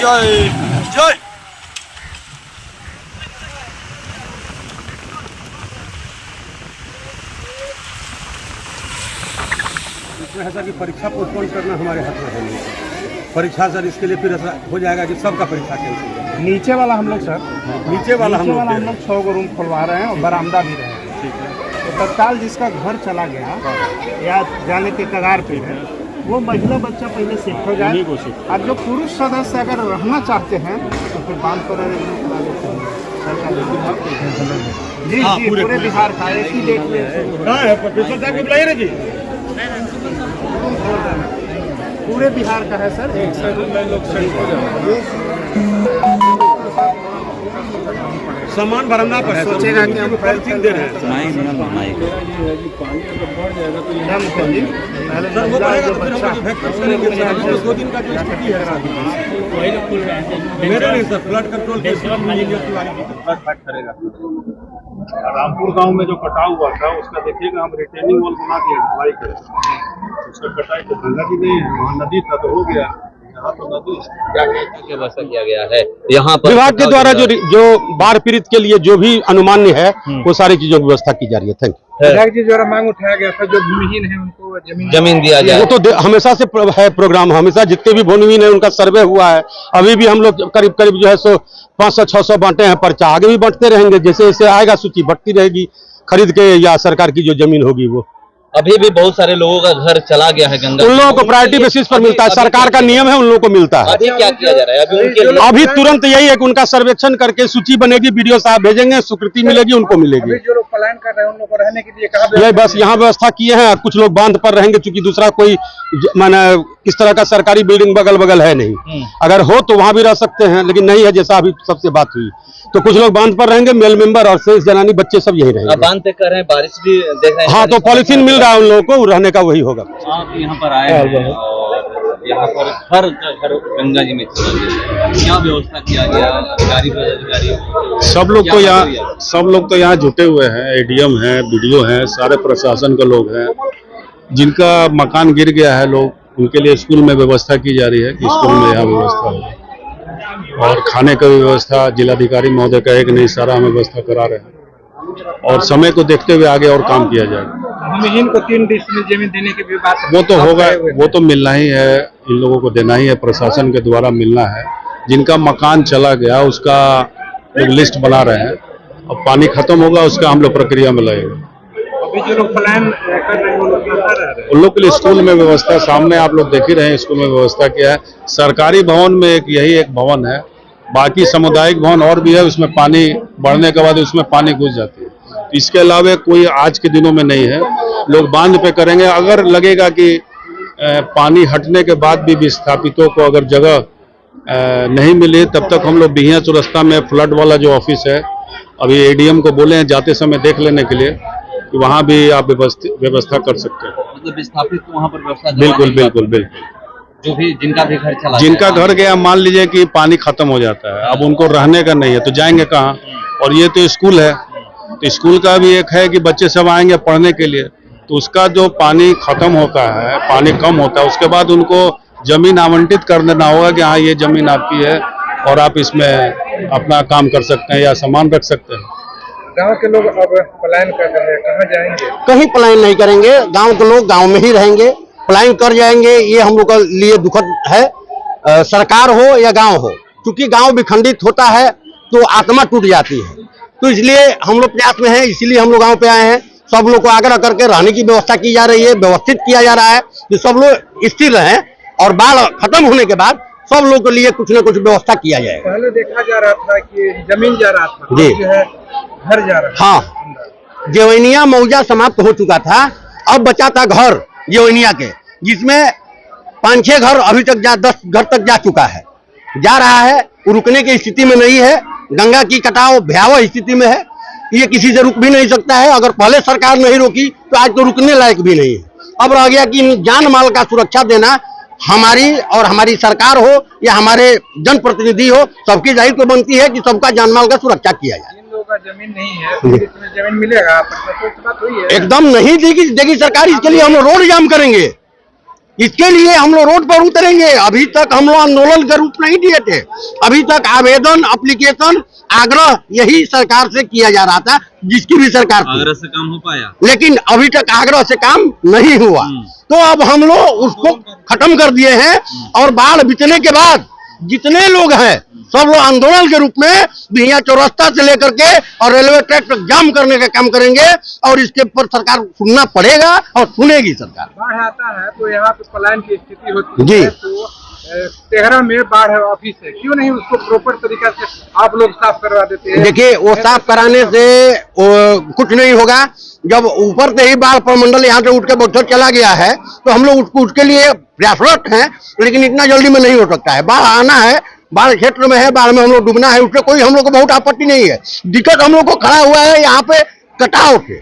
जय जय। इसमें है सर कि परीक्षा पोस्टपोन करना हमारे हाथ में है नहीं। परीक्षा सर इसके लिए फिर ऐसा हो जाएगा कि सबका परीक्षा कैंसिल हो। नीचे वाला हम लोग सर नीचे वाला हम लोग 100 गो रूम खुलवा रहे हैं और बरामदा भी रहे हैं। ठीक है। तो तत्काल जिसका घर चला गया या जाने के कगार पे है वो महिला बच्चा पहले शिफ्ट हो जाए और जो पुरुष सदस्य अगर रहना चाहते हैं तो फिर बांध पर जी जी पूरे बिहार का एक ही डेट में प्रोफेसर साहब को बुलाइए ना जी। पूरे बिहार का है सर। एक सामान बरामदा पर है। सोचेगा कि हम परीक्षा दे रहे हैं सर। सर वो बढ़ेगा तो फिर हम लोग वैक्सीन करेंगे सर। 2 दिन का जो स्थिति है मेरा नहीं सर फ्लड कंट्रोल के फ्लड करेगा। रामपुर गांव में जो कटाव हुआ था उसका देखिएगा हम रिटेनिंग वॉल बना दिया ढलाई कर उसका कटाई तो गंगा जी नहीं है वहाँ नदी था तो हो गया यहाँ तो नदी क्या व्यवस्था किया गया है यहाँ पर विभाग के द्वारा जो बाढ़ पीड़ित के लिए जो भी अनुमान्य है वो सारी चीजों की व्यवस्था की जा रही है। Thank you. विधायक जी द्वारा मांग उठाया गया था जो भूमिहीन है उनको जमीन दिया जाए। वो तो हमेशा से है प्रोग्राम, हमेशा जितने भी भूमिहीन है उनका सर्वे हुआ है। अभी भी हम लोग करीब करीब जो है सो 500-600 बांटे हैं पर्चा, आगे भी बांटते रहेंगे। जैसे जैसे आएगा सूची बढ़ती रहेगी खरीद के या सरकार की जो जमीन होगी वो। अभी भी बहुत सारे लोगों का घर चला गया है गंगा। उन लोगों को प्रायोरिटी बेसिस पर मिलता है, सरकार का नियम है, उन लोगों को मिलता है। अभी क्या किया जा रहा है? अभी उनके अभी तुरंत यही है कि उनका सर्वेक्षण करके सूची बनेगी, वीडियो साहब भेजेंगे, स्वीकृति मिलेगी, उनको मिलेगी। जो लोग पलायन कर रहे हैं उन लोगों को रहने के लिए कहाँ ये बस यहाँ व्यवस्था किए हैं। कुछ लोग बांध पर रहेंगे क्योंकि दूसरा कोई माने इस तरह का सरकारी बिल्डिंग बगल बगल है नहीं। अगर हो तो वहां भी रह सकते हैं, लेकिन नहीं है जैसा अभी सबसे बात हुई। तो कुछ लोग बांध पर रहेंगे, मेल मेंबर और शेष जनानी बच्चे सब यही रहेंगे। बांध पे कर रहे हैं, बारिश भी देख रहे हैं। हाँ तो पॉलिथीन मिल रहा है उन लोगों को, रहने का वही होगा। आप यहाँ पर आए हैं और यहाँ पर हर घर गंगा जी में चला गया, क्या व्यवस्था किया गया? अधिकारी सब लोग तो यहाँ जुटे हुए हैं। एडीएम है, बीडीओ है, सारे प्रशासन के लोग हैं। जिनका मकान गिर गया है लोग उनके लिए स्कूल में व्यवस्था की जा रही है कि स्कूल में यहाँ व्यवस्था हो और खाने का व्यवस्था जिलाधिकारी महोदय का एक नहीं सारा हमें व्यवस्था करा रहे हैं और समय को देखते हुए आगे और काम किया जाएगा। भूमिहीन को 3 डिसमिल जमीन देने की भी बात वो तो होगा, वो तो मिलना ही है, इन लोगों को देना ही है, प्रशासन के द्वारा मिलना है। जिनका मकान चला गया उसका एक लिस्ट बना रहे हैं और पानी खत्म होगा उसका हम लोग प्रक्रिया में लगेगा। अभी जो लोग पलायन कर रहे हैं वो लोग कहाँ रह रहे हैं? उन लोग के लिए स्कूल में व्यवस्था सामने आप लोग देख ही रहे हैं, स्कूल में व्यवस्था किया है। सरकारी भवन में यही एक भवन है, बाकी सामुदायिक भवन और भी है, उसमें पानी बढ़ने के बाद उसमें पानी घुस जाती है। इसके अलावा कोई आज के दिनों में नहीं है। लोग बांध पे करेंगे। अगर लगेगा कि पानी हटने के बाद भी विस्थापितों को अगर जगह नहीं मिली तब तक हम लोग बिहिया चौरस्ता में फ्लड वाला जो ऑफिस है अभी एडीएम को बोले हैं जाते समय देख लेने के लिए कि वहाँ भी आप व्यवस्था कर सकते हैं। मतलब विस्थापित को वहाँ पर व्यवस्था बिल्कुल बिल्कुल बिल्कुल। जो भी जिनका भी घर चला जिनका घर गया मान लीजिए कि पानी खत्म हो जाता है, अब उनको रहने का नहीं है तो जाएंगे कहाँ? और ये तो स्कूल है, तो स्कूल का भी एक है कि बच्चे सब आएंगे पढ़ने के लिए, तो उसका जो पानी खत्म होता है, पानी कम होता है, उसके बाद उनको जमीन आवंटित कर देना होगा कि हाँ ये जमीन आपकी है और आप इसमें अपना काम कर सकते हैं या सामान रख सकते हैं। गांव के लोग अब पलायन कर रहे हैं, कहाँ जाएंगे? कहीं पलायन नहीं करेंगे, गांव के लोग गांव में ही रहेंगे। पलायन कर जाएंगे ये हम लोग के लिए दुखद है, सरकार हो या गांव हो, क्योंकि गांव विखंडित होता है तो आत्मा टूट जाती है। तो इसलिए हम लोग प्रयास में हैं, इसीलिए हम लोग गांव पे आए हैं। सब लोग को आग्रह करके रहने की व्यवस्था की जा रही है, व्यवस्थित किया जा रहा है कि सब लोग स्थिर रहें और बाढ़ खत्म होने के बाद सब लोगों के लिए कुछ न कुछ व्यवस्था किया जाए। पहले देखा जा रहा था कि जमीन जा रहा था, जी जो है घर जा रहा था। हाँ, जेवैनिया मौजा समाप्त हो चुका था, अब बचा था घर जेवैनिया के, जिसमें 5-6 घर अभी तक 10 घर तक जा चुका है, जा रहा है, रुकने की स्थिति में नहीं है। गंगा की कटाव भयावह स्थिति में है, ये किसी से रुक भी नहीं सकता है। अगर पहले सरकार नहीं रोकी तो आज तो रुकने लायक भी नहीं है। अब रह गया कि जान माल का सुरक्षा देना हमारी और हमारी सरकार हो या हमारे जनप्रतिनिधि हो, सबकी दायित्व बनती है कि सबका जान माल का सुरक्षा किया जाए। जिन लोगों का जमीन नहीं है तो इसमें जमीन मिलेगा, बात हुई है? एकदम नहीं देगी सरकार, इसके लिए हम रोड जाम करेंगे। इसके लिए हम लोग रोड पर उतरेंगे। अभी तक हम लोग आंदोलन का रूप नहीं दिए थे, अभी तक आवेदन, एप्लीकेशन, आग्रह यही सरकार से किया जा रहा था, जिसकी भी सरकार थी। आग्रह से काम हो पाया, लेकिन अभी तक आग्रह से काम नहीं हुआ। तो अब हम लोग उसको खत्म कर दिए हैं और बाढ़ बीतने के बाद जितने लोग हैं सब लोग आंदोलन के रूप में बिहिया चौरास्ता से लेकर के और रेलवे ट्रैक तक जाम करने का काम करेंगे और इसके ऊपर सरकार सुनना पड़ेगा और सुनेगी सरकार। बाढ़ आता है तो यहाँ पे पलायन की स्थिति होती जी। है, तो तेहरा में बाढ़ ऑफिस है, क्यों नहीं उसको प्रॉपर तरीका से आप लोग साफ करवा देते हैं? देखिए, वो साफ कराने से कुछ नहीं होगा। जब ऊपर से ही बाढ़ प्रमंडल यहाँ से उठ के बौछर चला गया है तो हम लोग उसके लिए प्रयासरत हैं, लेकिन इतना जल्दी में नहीं हो सकता है। बाढ़ आना है, बाढ़ क्षेत्र में है, बाढ़ में हम लोग डूबना है, उससे कोई हम लोग को बहुत आपत्ति नहीं है। दिक्कत हम लोग को खड़ा हुआ है यहाँ पे कटाव से।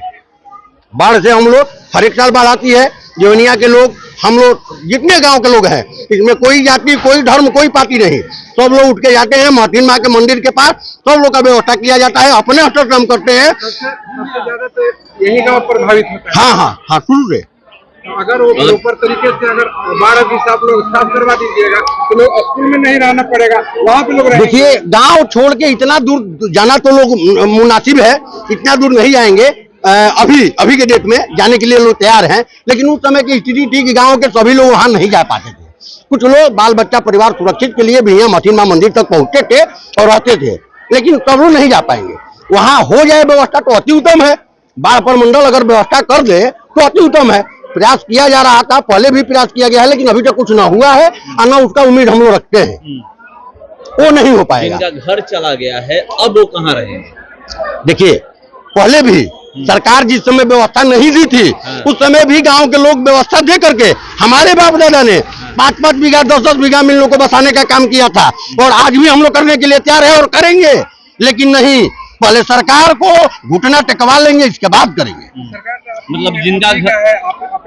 बाढ़ से हम लोग हर एक साल बाढ़ आती है, जवनिया के लोग, हम लोग जितने गांव के लोग हैं, इसमें कोई जाति, कोई धर्म, कोई पार्टी नहीं, सब लोग उठ के जाते हैं महतीन माँ के मंदिर के पास, सब लोग का व्यवस्था किया जाता है, अपने स्तर से हम करते हैं। सबसे ज्यादा तो यही गांव प्रभावित होता है। हाँ, शुरू से। तो अगर वो प्रॉपर तरीके से अगर बाढ़ ऑफिस आप लोग साफ करवा दीजिएगा तो लोग स्कूल में नहीं रहना पड़ेगा, वहाँ पे लोग रहेंगे। देखिए, गांव छोड़ के इतना दूर जाना तो लोग मुनासिब है, इतना दूर नहीं जाएंगे। अभी के डेट में जाने के लिए लोग तैयार हैं, लेकिन उस समय की स्थिति थी कि गांव के सभी लोग वहां नहीं जा पाते थे। कुछ लोग बाल बच्चा परिवार सुरक्षित के लिए बिहिया महतीन माँ मंदिर तक पहुंचते थे और रहते थे, लेकिन सब लोग नहीं जा पाएंगे। वहां हो जाए व्यवस्था तो अति उत्तम है। बाढ़ प्रमंडल अगर व्यवस्था कर दे तो अति उत्तम है। प्रयास किया जा रहा था, पहले भी प्रयास किया गया है, लेकिन अभी तक कुछ ना हुआ है और ना उसका उम्मीद हम लोग रखते हैं। वो नहीं हो पाएगा। जिनका घर चला गया है अब वो कहाँ रहेंगे? देखिए, पहले भी सरकार जिस समय व्यवस्था नहीं दी थी, उस समय भी गांव के लोग व्यवस्था दे करके, हमारे बाप दादा ने 5-5 बीघा 10-10 बीघा में इन लोगों को बसाने का काम किया था, और आज भी हम लोग करने के लिए तैयार है और करेंगे। लेकिन नहीं, पहले सरकार को घुटना टेकवा लेंगे, इसके बाद करेंगे। मतलब जिनका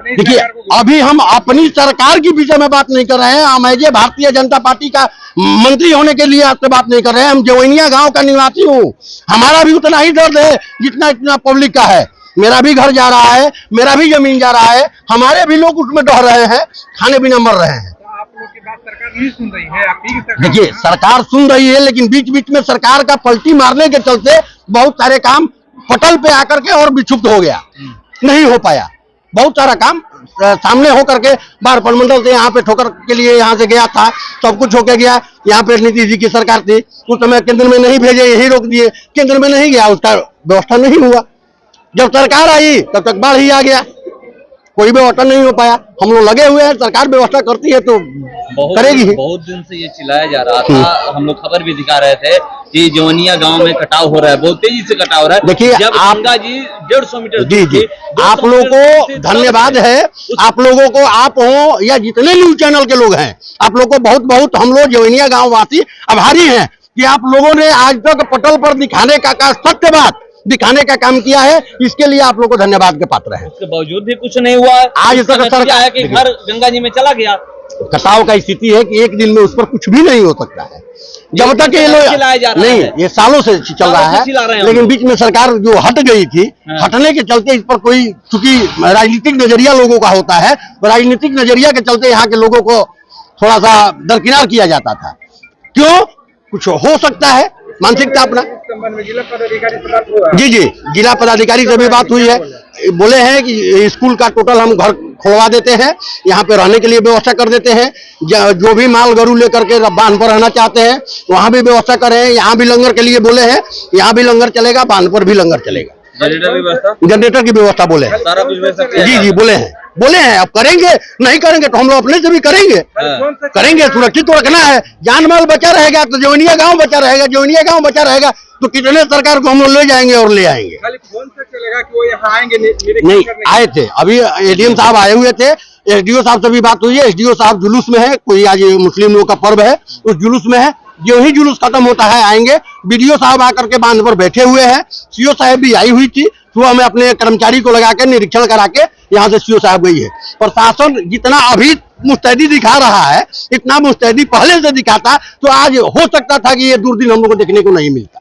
देखिए, अभी हम अपनी सरकार के विषय में बात नहीं कर रहे हैं। हम ऐसे भारतीय जनता पार्टी का मंत्री होने के लिए आपसे बात नहीं कर रहे हैं। हम जवैनिया गांव का निवासी हूँ, हमारा भी उतना ही दर्द है जितना पब्लिक का है। मेरा भी घर जा रहा है, मेरा भी जमीन जा रहा है, हमारे भी लोग उसमें डह रहे हैं, खाने बिना मर रहे हैं। आप लोग की बात सरकार नहीं सुन रही है, आप ही सरकार। देखिए, सरकार सुन रही है, लेकिन बीच बीच में सरकार का पलटी मारने के चलते बहुत सारे काम पटल पे आकर के और विक्षुब्ध हो गया, नहीं हो पाया। बहुत सारा काम सामने हो करके बाढ़ प्रमंडल से यहाँ पे ठोकर के लिए यहाँ से गया था, सब कुछ होके गया। यहाँ पे नीतीश जी की सरकार थी, उस समय केंद्र में नहीं भेजे, यही रोक दिए, केंद्र में नहीं गया, उसका व्यवस्था नहीं हुआ। जब सरकार आई तब तक बाढ़ ही आ गया, कोई व्यवस्था नहीं हो पाया। हम लोग लगे हुए हैं, सरकार व्यवस्था करती है तो करेगी। बहुत दिन से ये चिल्लाया जा रहा था, हम लोग खबर भी दिखा रहे थे कि जवनिया गांव में कटाव हो रहा है, बहुत तेजी से कटाव हो रहा है। देखिए, जब गंगा जी 150 मीटर जी आप लोगों को धन्यवाद है। आप लोगों को, आप हो या जितने न्यूज चैनल के लोग हैं, आप लोग को बहुत बहुत हम लोग जवनिया गाँव वासी आभारी हैं कि आप लोगों ने आज तक पटल पर दिखाने का सत्य बात दिखाने का काम किया है। इसके लिए आप लोग को धन्यवाद के पात्र हैं। उसके बावजूद भी कुछ नहीं हुआ। आज तक सरकार है कि घर गंगा जी में चला गया। कटाव का स्थिति है कि एक दिन में उस पर कुछ भी नहीं हो सकता है, जब तक ये लोग नहीं, ये सालों से चल रहा है। लेकिन बीच में सरकार जो हट गई थी, हटने के चलते इस पर कोई, चूंकि राजनीतिक नजरिया लोगों का होता है, राजनीतिक नजरिया के चलते यहाँ के लोगों को थोड़ा सा दरकिनार किया जाता था। क्यों? कुछ हो सकता है, मानसिकता अपना। जिला पदाधिकारी से बात हुआ? जी, जिला पदाधिकारी से भी बात हुई है। बोले हैं कि स्कूल का टोटल हम घर खोलवा देते हैं, यहाँ पे रहने के लिए व्यवस्था कर देते हैं। जो भी माल गरू लेकर के बांध पर रहना चाहते हैं वहाँ भी व्यवस्था करें। यहाँ भी लंगर के लिए बोले हैं, यहाँ भी लंगर चलेगा, बांध पर भी लंगर चलेगा। जनरेटर की व्यवस्था बोले हैं। सारा कुछ जी बोले हैं। अब करेंगे, नहीं करेंगे तो हम लोग अपने से भी करेंगे। सुरक्षित तो रखना है, जान माल बचा रहेगा तो जवनिया गांव बचा रहेगा, जवनिया गांव बचा रहेगा तो कितने सरकार को हम लोग ले जाएंगे और ले आएंगे। खाली फोन से चलेगा कि वो यहाँ आएंगे? नहीं आए थे, अभी एडीएम साहब आए हुए थे, एसडीओ साहब से भी बात हुई है। एसडीओ साहब जुलूस में है, कोई आज मुस्लिम लोगों का पर्व है, उस जुलूस में है। जो ही जुलूस खत्म होता है आएंगे। बीडीओ साहब आकर के बांध पर बैठे हुए हैं। सीओ साहब भी आई हुई थी, सुबह में अपने कर्मचारी को लगा के निरीक्षण करा के यहाँ से सीओ साहब गई है। प्रशासन जितना अभी मुस्तैदी दिखा रहा है, इतना मुस्तैदी पहले से दिखाता तो आज हो सकता था कि ये दुर्दिन हम लोग को देखने को नहीं मिलता।